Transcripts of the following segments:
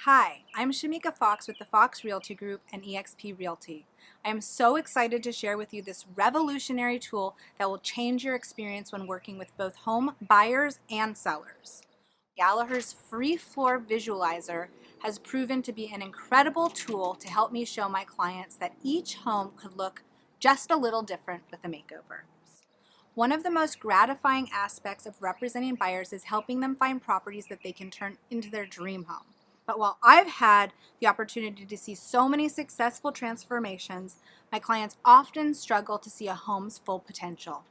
Hi, I'm Shamika Fox with the Fox Realty Group and eXp Realty. I am so excited to share with you this revolutionary tool that will change your experience when working with both home buyers and sellers. Galleher's free floor visualizer has proven to be an incredible tool to help me show my clients that each home could look just a little different with a makeover. One of the most gratifying aspects of representing buyers is helping them find properties that they can turn into their dream home. But while I've had the opportunity to see so many successful transformations, my clients often struggle to see a home's full potential.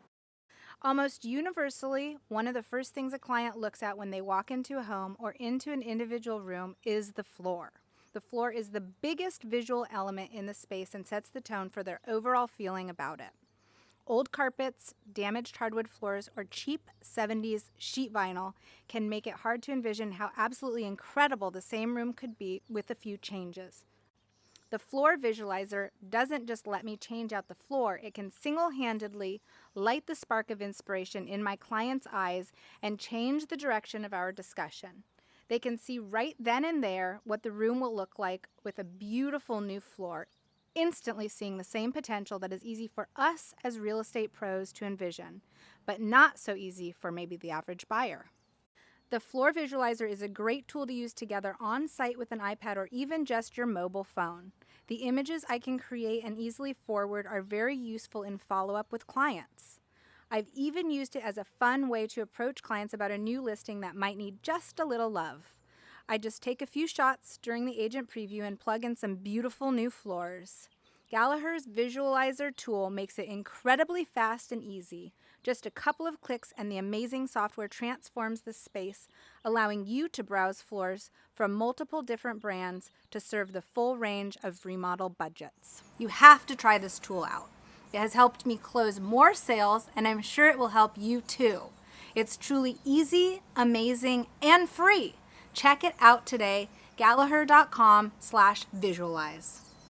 Almost universally, one of the first things a client looks at when they walk into a home or into an individual room is the floor. The floor is the biggest visual element in the space and sets the tone for their overall feeling about it. Old carpets, damaged hardwood floors, or cheap 70s sheet vinyl can make it hard to envision how absolutely incredible the same room could be with a few changes. The floor visualizer doesn't just let me change out the floor, it can single-handedly light the spark of inspiration in my client's eyes and change the direction of our discussion. They can see right then and there what the room will look like with a beautiful new floor, instantly seeing the same potential that is easy for us as real estate pros to envision, but not so easy for maybe the average buyer. The floor visualizer is a great tool to use together on site with an iPad or even just your mobile phone. The images I can create and easily forward are very useful in follow-up with clients. I've even used it as a fun way to approach clients about a new listing that might need just a little love. I just take a few shots during the agent preview and plug in some beautiful new floors. Galleher's visualizer tool makes it incredibly fast and easy. Just a couple of clicks and the amazing software transforms the space, allowing you to browse floors from multiple different brands to serve the full range of remodel budgets. You have to try this tool out. It has helped me close more sales, and I'm sure it will help you too. It's truly easy, amazing, and free. Check it out today, galleher.com/visualize.